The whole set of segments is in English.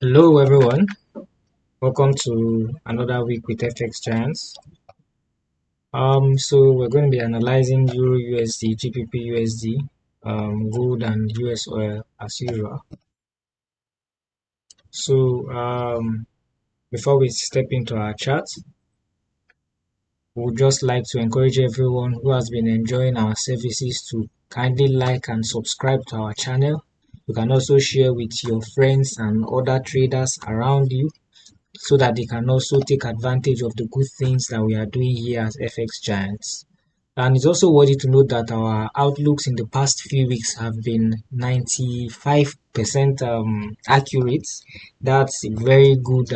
Hello everyone, welcome to another week with FXGiants. So we're going to be analyzing Euro USD, GBP USD, gold and US oil as usual. So before we step into our chat, we would just like to encourage everyone who has been enjoying our services to kindly like and subscribe to our channel. You can also share with your friends and other traders around you so that they can also take advantage of the good things that we are doing here as FX Giants. And it's also worthy to note that our outlooks in the past few weeks have been 95% accurate. That's a very good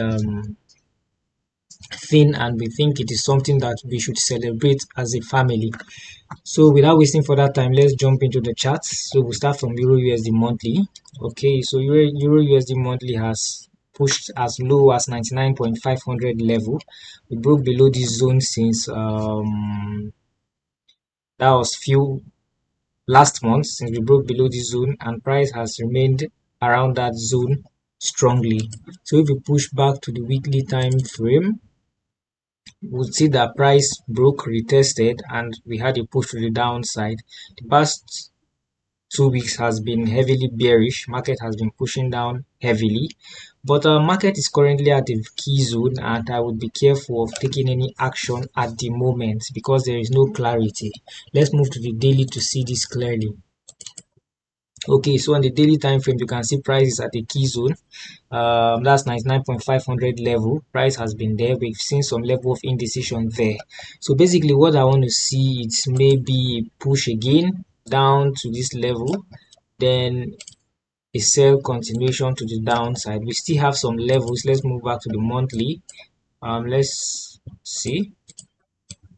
thing, and we think it is something that we should celebrate as a family. So without wasting further time, let's jump into the charts. So we'll start from Euro USD monthly. Okay, so Euro USD monthly has pushed as low as 99.500 level. We broke below this zone since that was few last month since we broke below this zone, and price has remained around that zone strongly. So if we push back to the weekly time frame, we'll see that price broke, retested, and we had a push to the downside. The past 2 weeks has been heavily bearish. Market has been pushing down heavily, but market is currently at a key zone, and I would be careful of taking any action at the moment because there is no clarity. Let's move to the daily to see this clearly. Okay, so on the daily time frame, you can see price is at a key zone. That's 99.500 level. Price has been there. We've seen some level of indecision there. So basically, what I want to see is maybe push again down to this level, then a sell continuation to the downside. We still have some levels. Let's move back to the monthly. Let's see.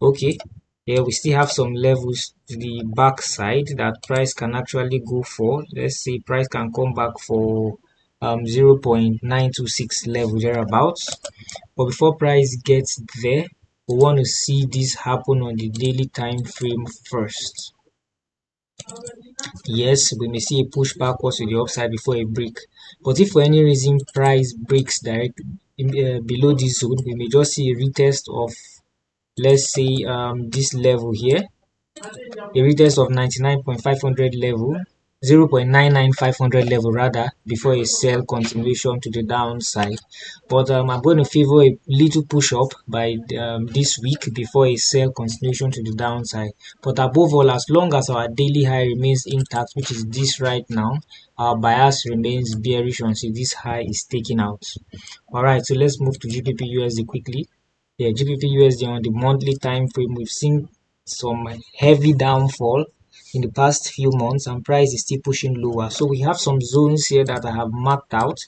Okay, yeah, we still have some levels to the backside that price can actually go for. Let's say price can come back for 0.926 level thereabouts. But before price gets there, we want to see this happen on the daily time frame first. Yes, we may see a push backwards to the upside before a break. But if for any reason price breaks direct below this zone, we may just see a retest of, let's say, this level here, a retest of 99.500 level, 0.99500 level rather, before a sell continuation to the downside. But I'm going to favor a little push up by this week before a sell continuation to the downside. But above all, as long as our daily high remains intact, which is this right now, our bias remains bearish until this high is taken out. All right, so let's move to GBP USD quickly. Yeah, GBP USD on the monthly time frame, we've seen some heavy downfall in the past few months, and price is still pushing lower. So we have some zones here that I have marked out.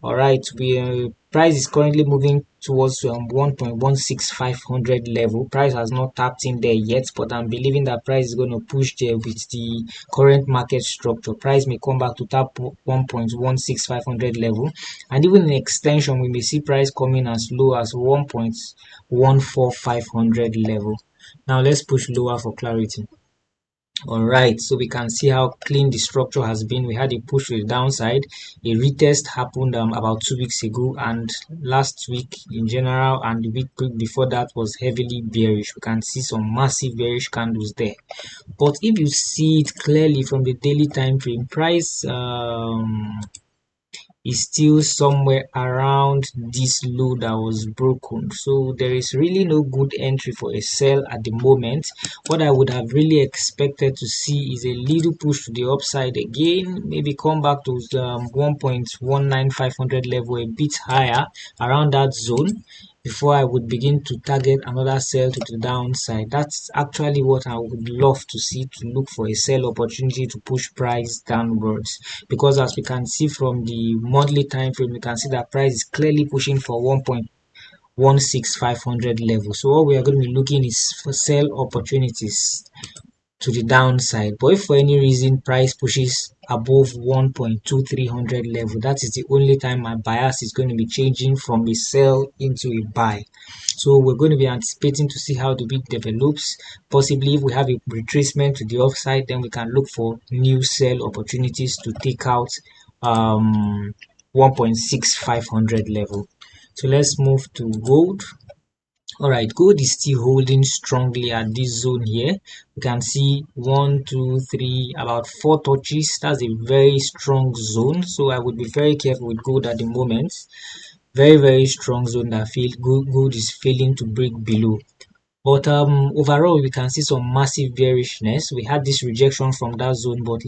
All right, we price is currently moving towards 1.16500 level. Price has not tapped in there yet, but I'm believing that price is going to push there with the current market structure. Price may come back to tap 1.16500 level, and even in extension we may see price coming as low as 1.14500 level. Now let's push lower for clarity. All right, so we can see how clean the structure has been. We had a push to the downside. A retest happened about 2 weeks ago, and last week in general, and the week before that was heavily bearish. We can see some massive bearish candles there. But if you see it clearly from the daily time frame, price is still somewhere around this low that was broken. So there is really no good entry for a sell at the moment. What I would have really expected to see is a little push to the upside again, maybe come back to 1.19500 level, a bit higher around that zone, before I would begin to target another sell to the downside. That's actually what I would love to see, to look for a sell opportunity to push price downwards. Because as we can see from the monthly time frame, we can see that price is clearly pushing for 1.16500 level. So what we are going to be looking is for sell opportunities to the downside. But if for any reason price pushes above 1.2300 level, that is the only time my bias is going to be changing from a sell into a buy. So we're going to be anticipating to see how the week develops. Possibly if we have a retracement to the upside, then we can look for new sell opportunities to take out 1.6500 level. So let's move to gold. All right, gold is still holding strongly at this zone here. You can see one, two, three, about four touches. That's a very strong zone. So I would be very careful with gold at the moment. Very strong zone that feel gold is failing to break below. But overall, we can see some massive bearishness. We had this rejection from that zone, but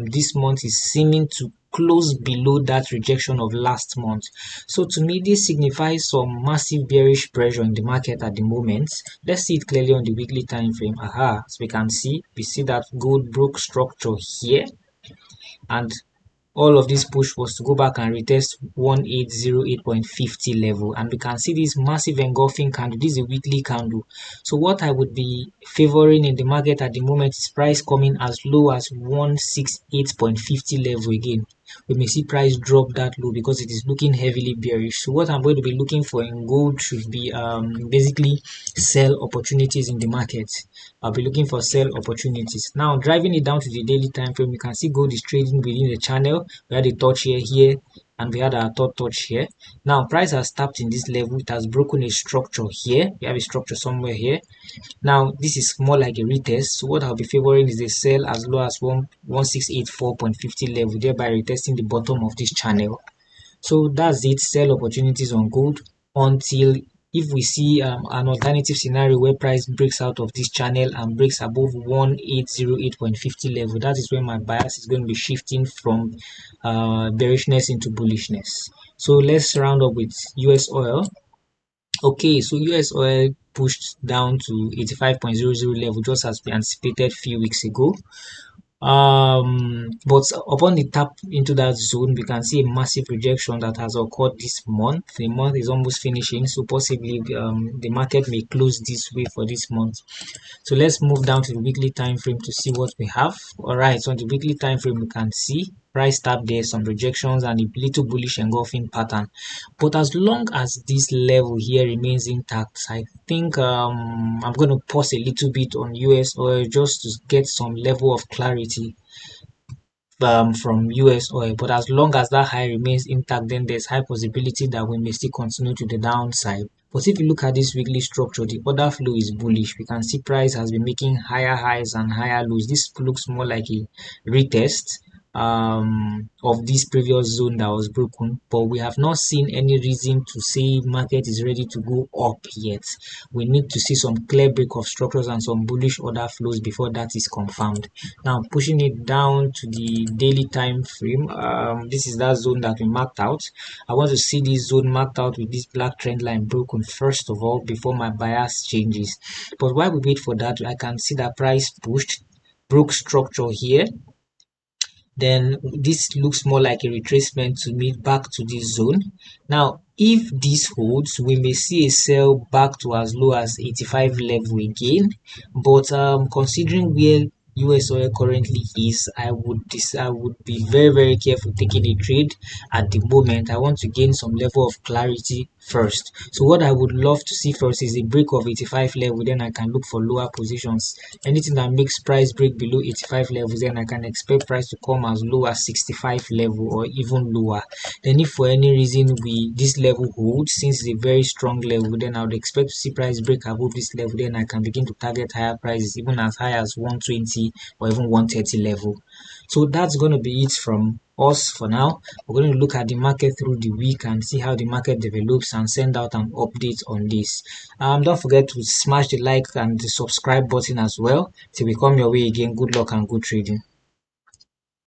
this month is seeming to close below that rejection of last month. So to me, this signifies some massive bearish pressure in the market at the moment. Let's see it clearly on the weekly time frame. Aha, as we see that gold broke structure here, and all of this push was to go back and retest 1808.50 level, and we can see this massive engulfing candle. This is a weekly candle. So what I would be favoring in the market at the moment is price coming as low as 168.50 level again. We may see price drop that low because it is looking heavily bearish. So what I'm going to be looking for in gold should be basically sell opportunities in the market. I'll be looking for sell opportunities. Now driving it down to the daily time frame, you can see gold is trading within the channel. We had a touch here, and we had our third touch here. Now price has tapped in this level. It has broken a structure here. We have a structure somewhere here. Now this is more like a retest. So what I'll be favoring is a sell as low as 1684.50 level, thereby retesting the bottom of this channel. So that's it. Sell opportunities on gold until if we see an alternative scenario where price breaks out of this channel and breaks above 1808.50 level. That is when my bias is going to be shifting from bearishness into bullishness. So let's round up with US oil. Okay, so US oil pushed down to 85.00 level just as we anticipated a few weeks ago. But upon the tap into that zone, we can see a massive rejection that has occurred this month. The month is almost finishing, so possibly the market may close this way for this month. So let's move down to the weekly time frame to see what we have. All right, so on the weekly time frame, we can see price tap there, some rejections and a little bullish engulfing pattern. But as long as this level here remains intact, I think I'm going to pause a little bit on US oil just to get some level of clarity from US oil. But as long as that high remains intact, then there's high possibility that we may still continue to the downside. But if you look at this weekly structure, the order flow is bullish. We can see price has been making higher highs and higher lows. This looks more like a retest of this previous zone that was broken, but we have not seen any reason to say market is ready to go up yet. We need to see some clear break of structures and some bullish order flows before that is confirmed. Now pushing it down to the daily time frame, this is that zone that we marked out. I want to see this zone marked out with this black trend line broken first of all before my bias changes. But while we wait for that, I can see that price pushed, broke structure here. Then this looks more like a retracement to me back to this zone. Now if this holds, we may see a sell back to as low as 85 level again, but considering where US oil currently is, I would be very careful taking a trade at the moment. I want to gain some level of clarity first. So what I would love to see first is a break of 85 level, then I can look for lower positions. Anything that makes price break below 85 levels, then I can expect price to come as low as 65 level or even lower. Then if for any reason this level holds, since it's a very strong level, then I would expect to see price break above this level, then I can begin to target higher prices even as high as 120 or even 130 level. So that's going to be it from us for now. We're going to look at the market through the week and see how the market develops and send out an update on this. Don't forget to smash the like and the subscribe button as well. Till we come your way again, good luck and good trading.